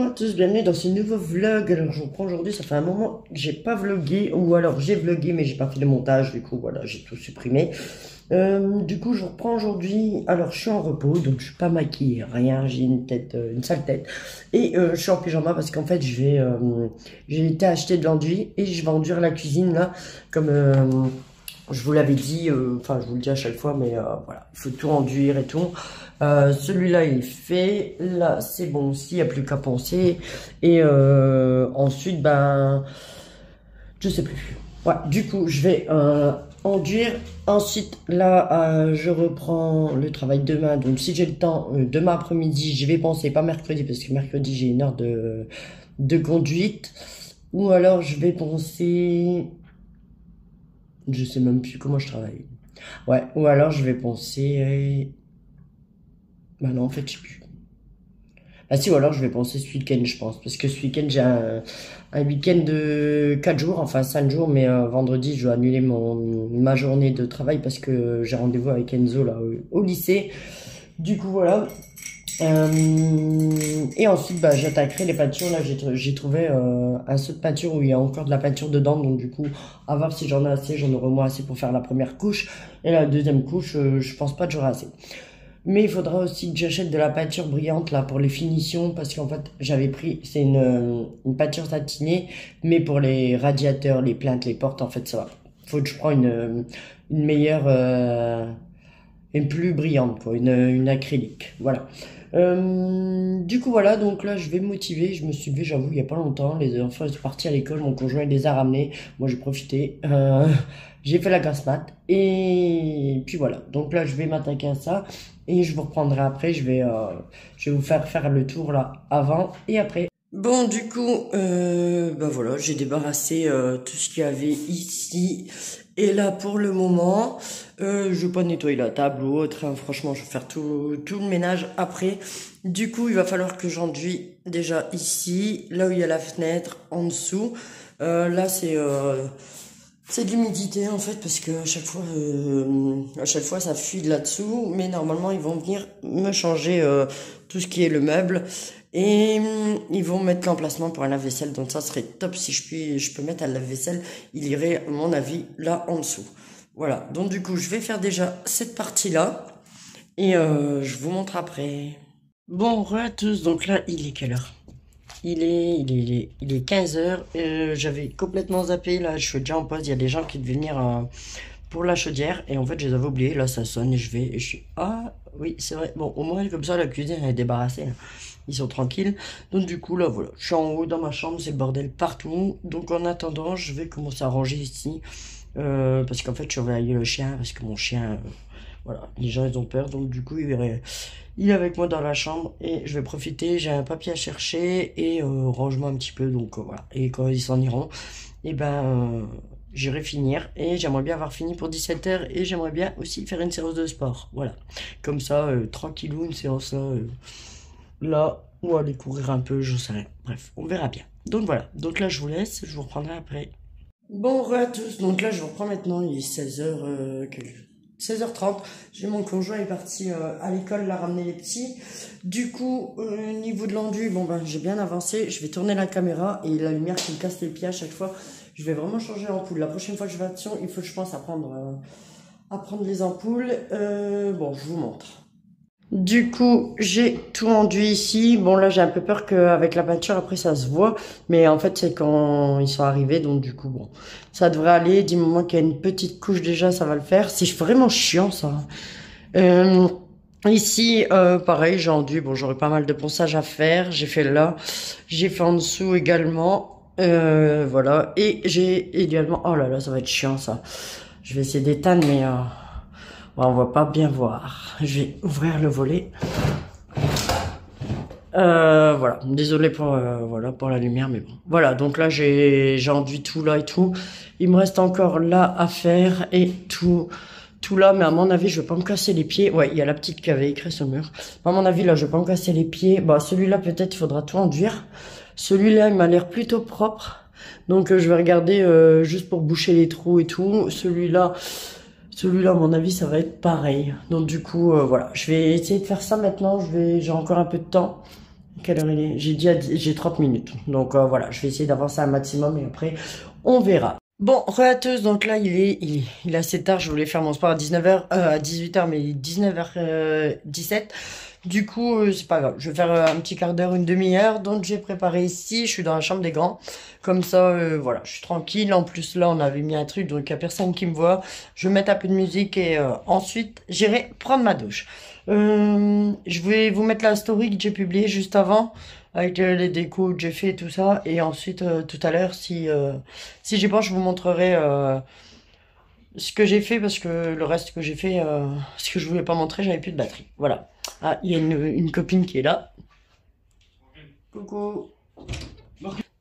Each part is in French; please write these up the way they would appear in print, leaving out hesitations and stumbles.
à tous, bienvenue dans ce nouveau vlog. Alors je vous reprends aujourd'hui, ça fait un moment que j'ai pas vlogué, ou alors j'ai vlogué mais j'ai pas fait de montage, du coup voilà, j'ai tout supprimé. Du coup je vous reprends aujourd'hui, alors je suis en repos, donc je suis pas maquillée, rien, j'ai une tête, une sale tête. Et je suis en pyjama parce qu'en fait j'ai été acheter de l'enduit et je vais enduire la cuisine là, comme je vous l'avais dit, enfin je vous le dis à chaque fois, mais voilà, il faut tout enduire et tout. Celui-là il est fait, là c'est bon aussi, il n'y a plus qu'à poncer. Et ensuite, ben, je sais plus. Ouais, du coup je vais enduire. Ensuite là, je reprends le travail demain. Donc si j'ai le temps, demain après-midi, je vais poncer, pas mercredi, parce que mercredi j'ai une heure de conduite. Ou alors je vais poncer... Je sais même plus comment je travaille. Ouais, ou alors je vais poncer... Bah non, en fait, je sais plus. Ah si, ou alors je vais penser ce week-end, je pense. Parce que ce week-end, j'ai un week-end de 4 jours, enfin 5 jours, mais vendredi, je dois annuler ma journée de travail parce que j'ai rendez-vous avec Enzo là au lycée. Du coup, voilà. Et ensuite, bah, j'attaquerai les peintures. Là, j'ai trouvé un seau de peinture où il y a encore de la peinture dedans. Donc, du coup, à voir si j'en ai assez. J'en aurai au moins assez pour faire la première couche. Et la deuxième couche, je pense pas que j'aurai assez. Mais il faudra aussi que j'achète de la peinture brillante là pour les finitions parce qu'en fait j'avais pris, c'est une peinture satinée, mais pour les radiateurs, les plaintes, les portes, en fait ça va. Faut que je prends une meilleure, une plus brillante quoi, une acrylique, voilà. Du coup voilà, donc là je vais me motiver, je me suis levé j'avoue il y a pas longtemps, les enfants ils sont partis à l'école, mon conjoint il les a ramenés, moi j'ai profité, j'ai fait la grasse mat et puis voilà, donc là je vais m'attaquer à ça et je vous reprendrai après, je vais vous faire le tour là avant et après. Bon du coup, bah voilà, j'ai débarrassé tout ce qu'il y avait ici. Et là, pour le moment, je vais pas nettoyer la table ou autre, hein. Franchement, je vais faire tout le ménage après. Du coup, il va falloir que j'enduis déjà ici, là où il y a la fenêtre, en dessous. Là, c'est de l'humidité en fait, parce que à chaque fois, ça fuit de là-dessous. Mais normalement, ils vont venir me changer tout ce qui est le meuble. Et ils vont mettre l'emplacement pour un lave-vaisselle, donc ça serait top si je peux mettre un lave-vaisselle, il irait à mon avis là en dessous. Voilà, donc du coup je vais faire déjà cette partie-là et je vous montre après. Bon, re à tous, donc là il est quelle heure? Il est 15h, j'avais complètement zappé, là je suis déjà en pause, il y a des gens qui devaient venir pour la chaudière et en fait je les avais oubliés, là ça sonne et je suis, ah oui c'est vrai, bon au moins comme ça la cuisine elle est débarrassée, là. Ils sont tranquilles. Donc du coup là voilà, je suis en haut dans ma chambre, c'est le bordel partout. Donc en attendant, je vais commencer à ranger ici. Parce qu'en fait je surveille le chien, parce que mon chien, voilà, les gens ils ont peur. Donc du coup il est avec moi dans la chambre et je vais profiter. J'ai un papier à chercher et rangement un petit peu. Donc voilà. Et quand ils s'en iront, et ben j'irai finir. Et j'aimerais bien avoir fini pour 17h. Et j'aimerais bien aussi faire une séance de sport. Voilà. Comme ça, tranquillou, une séance là. Là, ou aller courir un peu, je sais rien. Bref, on verra bien. Donc voilà, donc là je vous laisse, je vous reprendrai après. Bon, re à tous, donc là je vous reprends maintenant, il est 16h30. J'ai mon conjoint est parti à l'école, là ramener les petits. Du coup, au niveau de l'enduit, bon ben j'ai bien avancé, je vais tourner la caméra et la lumière qui me casse les pieds à chaque fois. Je vais vraiment changer l'ampoule. La prochaine fois que je vais à Sion, il faut que je pense à prendre les ampoules. Bon, je vous montre. Du coup, j'ai tout rendu ici. Bon, là, j'ai un peu peur qu'avec la peinture, après, ça se voit. Mais en fait, c'est quand ils sont arrivés. Donc, du coup, bon, ça devrait aller. Du moment qu'il y a une petite couche déjà, ça va le faire. C'est vraiment chiant, ça. Ici, pareil, j'ai enduit. Bon, j'aurai pas mal de ponçage à faire. J'ai fait là. J'ai fait en dessous également. Voilà. Et j'ai également... Oh là là, ça va être chiant, ça. Je vais essayer d'éteindre, mais... Bon, on va pas bien voir. Je vais ouvrir le volet. Voilà. Désolé pour voilà pour la lumière, mais bon. Voilà. Donc là j'ai enduit tout là et tout. Il me reste encore là à faire et tout là. Mais à mon avis je vais pas me casser les pieds. Ouais, il y a la petite qui avait écrit sur le mur. À mon avis là je vais pas me casser les pieds. Bah celui-là peut-être il faudra tout enduire. Celui-là il m'a l'air plutôt propre. Donc je vais regarder juste pour boucher les trous et tout. Celui-là, à mon avis, ça va être pareil. Donc, du coup, voilà. Je vais essayer de faire ça maintenant. J'ai encore un peu de temps. Quelle heure il est? J'ai 30 minutes. Donc voilà, je vais essayer d'avancer un maximum et après, on verra. Bon, relateuse, donc là, il est assez tard. Je voulais faire mon sport à 19h, à 18h, mais il est 19h17. Du coup, c'est pas grave. Je vais faire un petit quart d'heure, une demi-heure. Donc, j'ai préparé ici. Je suis dans la chambre des grands. Comme ça, voilà, je suis tranquille. En plus, là, on avait mis un truc, donc il n'y a personne qui me voit. Je vais mettre un peu de musique et ensuite, j'irai prendre ma douche. Je vais vous mettre la story que j'ai publiée juste avant avec les décos que j'ai fait et tout ça. Et ensuite, tout à l'heure, si j'y pense, je vous montrerai ce que j'ai fait parce que le reste que j'ai fait, ce que je voulais pas montrer, j'avais plus de batterie. Voilà. Ah, il y a une copine qui est là. Coucou.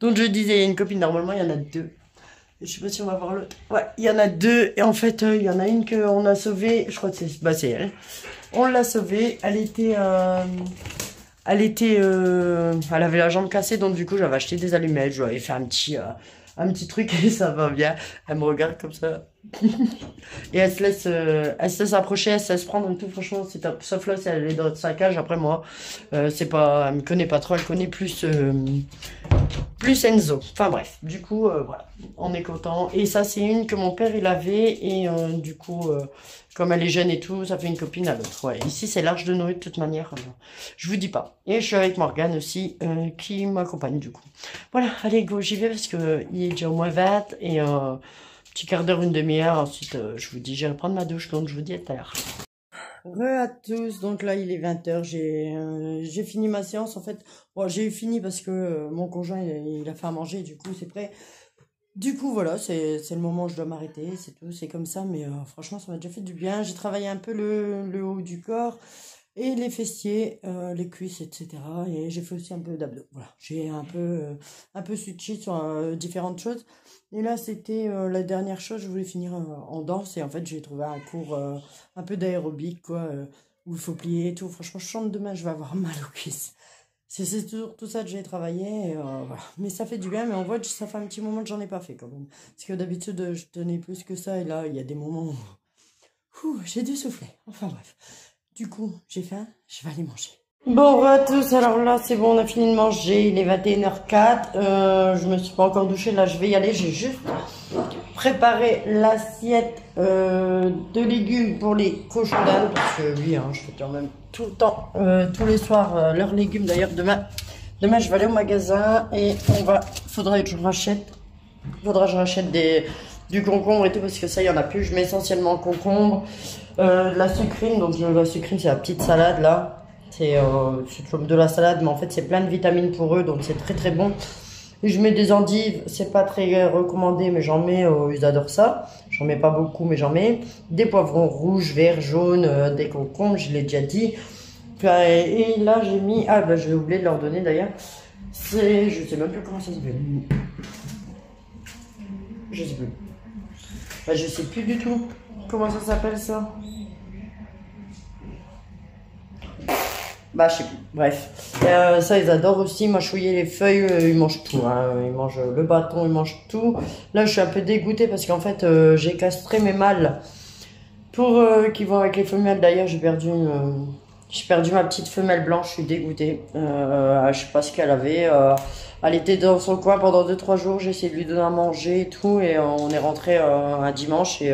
Donc je disais, il y a une copine, normalement il y en a deux. Je sais pas si on va voir le... Ouais, il y en a deux. Et en fait, il y en a une qu'on a sauvée. Je crois que c'est elle. On l'a sauvée. Elle avait la jambe cassée, donc du coup j'avais acheté des allumettes, je lui avais fait un petit truc et ça va bien. Elle me regarde comme ça. Et elle se laisse approcher, elle se laisse prendre et tout, franchement c'est top. Sauf là, si elle est dans sa cage, après moi, c'est pas, elle me connaît pas trop, elle connaît plus Enzo. Enfin bref, du coup, voilà, on est content. Et ça, c'est une que mon père il avait et du coup, comme elle est jeune et tout, ça fait une copine à l'autre. Ouais, ici c'est l'Arche de Noé de toute manière, je vous dis pas. Et je suis avec Morgane aussi, qui m'accompagne du coup. Voilà, allez go, j'y vais parce que il est déjà au moins 20 et petit quart d'heure, une demi-heure. Ensuite, je vous dis, j'irai prendre ma douche, donc je vous dis à tout à l'heure. Re à tous, donc là il est 20h, j'ai fini ma séance en fait. Bon, j'ai fini parce que mon conjoint il a fait à manger, du coup c'est prêt. Du coup voilà, c'est le moment où je dois m'arrêter, c'est tout, c'est comme ça, mais franchement ça m'a déjà fait du bien. J'ai travaillé un peu le haut du corps et les fessiers, les cuisses, etc. Et j'ai fait aussi un peu d'abdos. Voilà, j'ai un peu switché sur différentes choses. Et là, c'était la dernière chose, je voulais finir en danse. Et en fait, j'ai trouvé un cours un peu d'aérobic, quoi, où il faut plier et tout. Franchement, je chante demain, je vais avoir mal aux cuisses. C'est toujours tout ça que j'ai travaillé. Et, voilà. Mais ça fait du bien, mais on voit que ça fait un petit moment que j'en ai pas fait quand même. Parce que d'habitude, je tenais plus que ça. Et là, il y a des moments où j'ai dû souffler. Enfin bref. Du coup, j'ai faim, je vais aller manger. Bon, à tous, alors là, c'est bon, on a fini de manger, il est 21h04, je me suis pas encore douchée, là, je vais y aller, j'ai juste préparé l'assiette de légumes pour les cochons d'Inde, parce que oui, hein, je fais quand même tout le temps, tous les soirs, leurs légumes, d'ailleurs, demain, je vais aller au magasin et faudra que je rachète du concombre et tout, parce que ça, il y en a plus, je mets essentiellement concombre. La sucrine, donc la sucrine c'est la petite salade là, c'est comme de la salade mais en fait c'est plein de vitamines pour eux donc c'est très très bon. Et je mets des endives, c'est pas très recommandé mais j'en mets, ils adorent ça, j'en mets pas beaucoup mais j'en mets. Des poivrons rouges, verts, jaunes, des concombres, je l'ai déjà dit. Et là j'ai mis, ah bah j'ai oublié de leur donner d'ailleurs, je sais même plus comment ça s'appelle. Je sais plus. Bah, je sais plus du tout comment ça s'appelle ça. Bah, je sais plus. Bref. Ça, ils adorent aussi mâchouiller les feuilles. Ils mangent tout. Hein. Ils mangent le bâton, ils mangent tout. Là, je suis un peu dégoûtée parce qu'en fait, j'ai castré mes mâles pour qui vont avec les femelles. D'ailleurs, j'ai perdu ma petite femelle blanche. Je suis dégoûtée. Je sais pas ce qu'elle avait. Elle était dans son coin pendant 2-3 jours. J'ai essayé de lui donner à manger et tout. Et on est rentré un dimanche et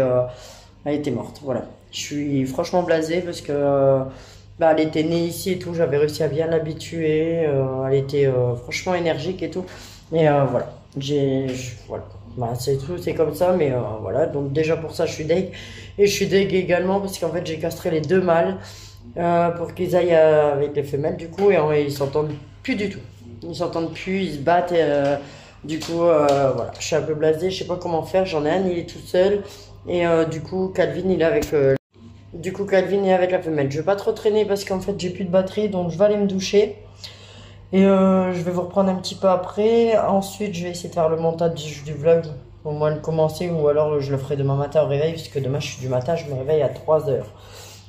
elle était morte. Voilà. Je suis franchement blasée parce que bah, elle était née ici et tout. J'avais réussi à bien l'habituer. Elle était franchement énergique et tout. Et voilà. Voilà. Bah, c'est tout, c'est comme ça. Mais voilà. Donc déjà pour ça, je suis deg. Et je suis deg également parce qu'en fait, j'ai castré les deux mâles pour qu'ils aillent avec les femelles du coup. Et ils s'entendent plus du tout. Ils s'entendent plus, ils se battent. Du coup, voilà, je suis un peu blasée, je sais pas comment faire. J'en ai un, il est tout seul. Et du coup, Calvin, il est avec la femelle. Je vais pas trop traîner parce qu'en fait, j'ai plus de batterie. Donc, je vais aller me doucher. Et je vais vous reprendre un petit peu après. Ensuite, je vais essayer de faire le montage du vlog. Au moins le commencer. Ou alors, je le ferai demain matin au réveil. Parce que demain, je suis du matin, je me réveille à 3h.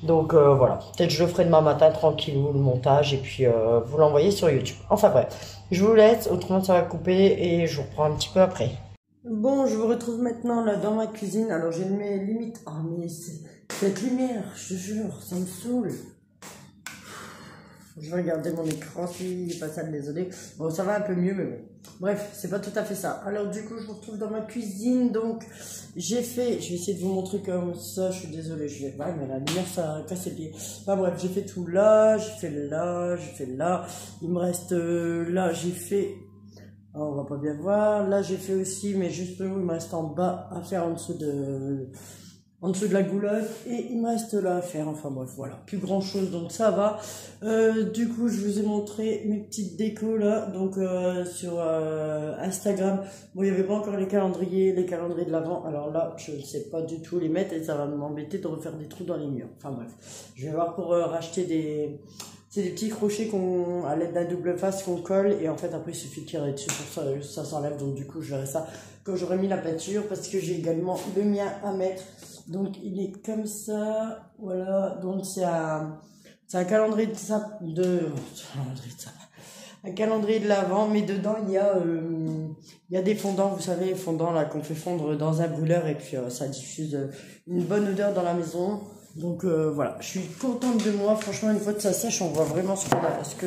Donc voilà, peut-être je le ferai demain matin tranquillou le montage et puis vous l'envoyez sur YouTube. Enfin bref, je vous laisse, autrement ça va couper et je vous reprends un petit peu après. Bon, je vous retrouve maintenant là dans ma cuisine. Alors j'ai mes limites. Ah mais cette lumière, je te jure, ça me saoule. Je vais regarder mon écran s'il n'est pas sale, désolé. Bon, ça va un peu mieux, mais bon. Bref, c'est pas tout à fait ça. Alors, du coup, je vous retrouve dans ma cuisine. Donc, j'ai fait... Je vais essayer de vous montrer comme ça. Je suis désolé, je vais... Ouais, mais la lumière, ça casse les pieds. Enfin, bref, j'ai fait tout là. J'ai fait là. J'ai fait là. Il me reste... là, j'ai fait... Oh, on va pas bien voir. Là, j'ai fait aussi, mais juste il me reste en bas à faire en dessous de la goulotte, et il me reste là à faire, enfin bref, voilà, plus grand chose, donc ça va. Du coup, je vous ai montré mes petites décos là, donc sur Instagram. Bon, il n'y avait pas encore les calendriers de l'Avent, alors là, je ne sais pas du tout les mettre, et ça va m'embêter de refaire des trous dans les murs. Enfin bref, je vais voir pour racheter des... C'est des petits crochets qu'on, à l'aide d'un double face qu'on colle, et en fait après il suffit de tirer dessus pour ça, ça s'enlève. Donc du coup je verrai ça quand j'aurai mis la peinture, parce que j'ai également le mien à mettre. Donc il est comme ça, voilà. Donc c'est un calendrier de un calendrier de l'Avent, mais dedans il y a des fondants, vous savez, les fondants là qu'on fait fondre dans un brûleur, et puis ça diffuse une bonne odeur dans la maison. Donc voilà, je suis contente de moi. Franchement, une fois que ça sèche, on voit vraiment ce qu'on a. Parce que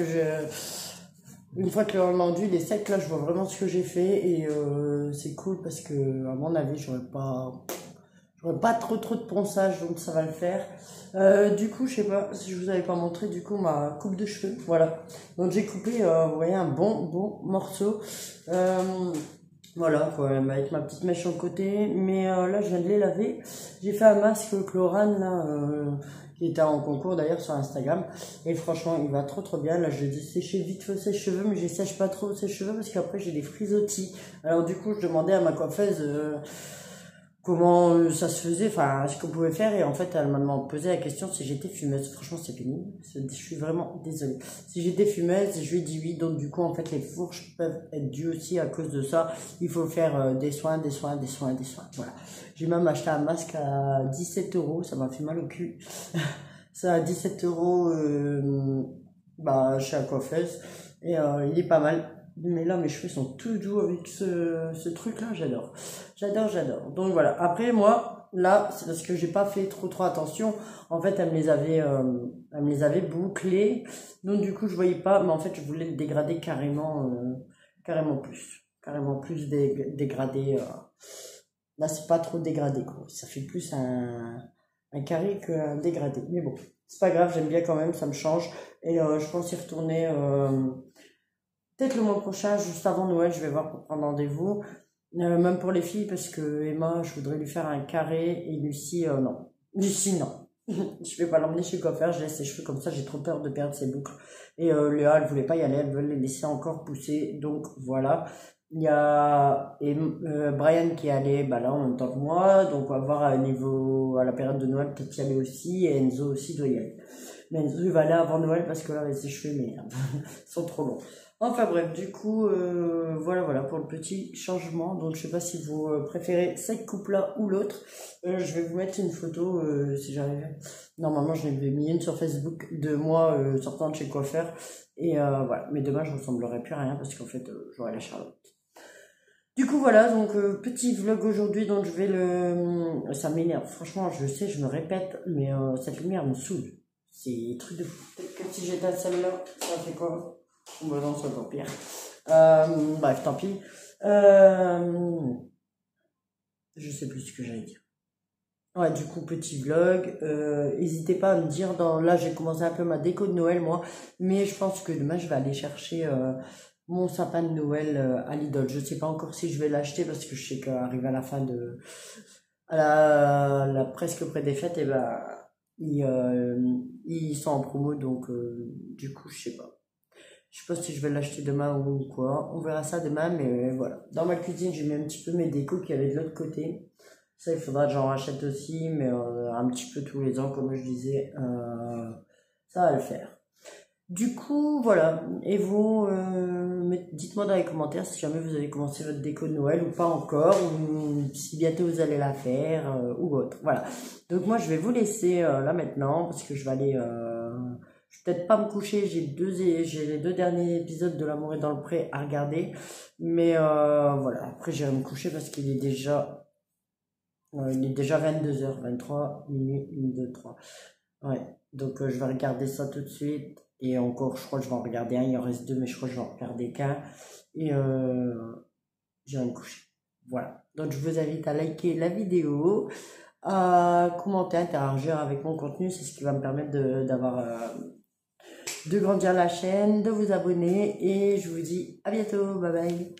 une fois que l'enduit il est sec, là, je vois vraiment ce que j'ai fait. Et c'est cool parce que, à mon avis, j'aurais pas trop de ponçage, donc ça va le faire. Du coup, je sais pas si je vous avais pas montré, du coup, ma coupe de cheveux. Voilà. Donc j'ai coupé, vous voyez, un bon morceau. Voilà, quoi, avec ma petite mèche sur le côté. Mais là, je viens de les laver. J'ai fait un masque Chlorane, là, qui était en concours d'ailleurs sur Instagram. Et franchement, il va trop bien. Là, je l'ai séché vite fait ses cheveux, mais je sèche pas trop ses cheveux parce qu'après, j'ai des frisottis. Alors, du coup, je demandais à ma coiffeuse comment ça se faisait, enfin, ce qu'on pouvait faire. Et en fait, elle m'a posé la question si j'étais fumeuse. Franchement, c'est pénible. Je suis vraiment désolée. Si j'étais fumeuse, je lui ai dit oui. Donc, du coup, en fait, les fourches peuvent être dues aussi à cause de ça. Il faut faire des soins. Voilà. J'ai même acheté un masque à 17 €. Ça m'a fait mal au cul. Ça à 17 €, bah, chez la coiffeuse. Et il est pas mal. Mais là, mes cheveux sont tout doux avec ce truc-là. J'adore. Donc voilà. Après, moi, là, c'est parce que j'ai pas fait trop attention. En fait, elle me les avait bouclés. Donc du coup, je voyais pas. Mais en fait, je voulais le dégrader carrément plus dégradé. Là, c'est pas trop dégradé, quoi. Ça fait plus un carré qu'un dégradé. Mais bon, c'est pas grave, j'aime bien quand même, ça me change. Et je pense y retourner peut-être le mois prochain, juste avant Noël, je vais voir pour prendre rendez-vous. Même pour les filles, parce que Emma, je voudrais lui faire un carré, et Lucie, non. Lucie, non. Je vais pas l'emmener chez le coiffeur, je laisse ses cheveux comme ça, j'ai trop peur de perdre ses boucles. Et Léa, elle voulait pas y aller, elle veut les laisser encore pousser, donc voilà. Il y a Brian qui est allé bah là en même temps que moi, donc on va voir à la période de Noël, peut-être y aller aussi, et Enzo aussi doit y aller. Mais Enzo il va aller avant Noël parce que là ses cheveux mais ils sont trop longs. Enfin bref, du coup voilà pour le petit changement. Donc je sais pas si vous préférez cette coupe là ou l'autre. Je vais vous mettre une photo si j'arrive. Normalement je l'ai mis une sur Facebook de moi sortant de chez le coiffeur. Et voilà, mais demain je ressemblerai plus à rien parce qu'en fait j'aurai la Charlotte. Du coup voilà, donc petit vlog aujourd'hui, donc je vais ça m'énerve, franchement je sais, je me répète, mais cette lumière me saoule. C'est un truc de fou. Peut-être que si j'éteins celle-là, ça fait quoi? Bon non, c'est encore pire. Bref, tant pis. Je sais plus ce que j'allais dire. Ouais, du coup, petit vlog. N'hésitez pas à me dire, là j'ai commencé un peu ma déco de Noël moi, mais je pense que demain je vais aller chercher mon sapin de Noël à Lidl. Je sais pas encore si je vais l'acheter parce que je sais qu'arrive à la fin presque près des fêtes, et ben ils sont en promo, donc du coup je sais pas. Je sais pas si je vais l'acheter demain ou quoi. On verra ça demain, mais voilà. Dans ma cuisine, j'ai mis un petit peu mes décos qu'il y avait de l'autre côté. Ça, il faudra que j'en rachète aussi, mais un petit peu tous les ans, comme je disais. Ça va le faire. Du coup, voilà. Et vous, dites-moi dans les commentaires si jamais vous avez commencé votre déco de Noël ou pas encore, ou si bientôt vous allez la faire, ou autre. Voilà. Donc moi, je vais vous laisser là maintenant, parce que je vais aller... je vais peut-être pas me coucher, j'ai les 2 derniers épisodes de L'amour est dans le pré à regarder. Mais voilà, après j'irai me coucher parce qu'il est déjà... il est déjà 22h, 23, minuit, 2, 3. Ouais, donc je vais regarder ça tout de suite. Et encore, je crois que je vais en regarder un. Il en reste deux, mais je crois que je vais en regarder qu'un. Et j'irai me coucher. Voilà. Donc, je vous invite à liker la vidéo, à commenter, interagir avec mon contenu. C'est ce qui va me permettre de grandir la chaîne, de vous abonner. Et je vous dis à bientôt. Bye bye.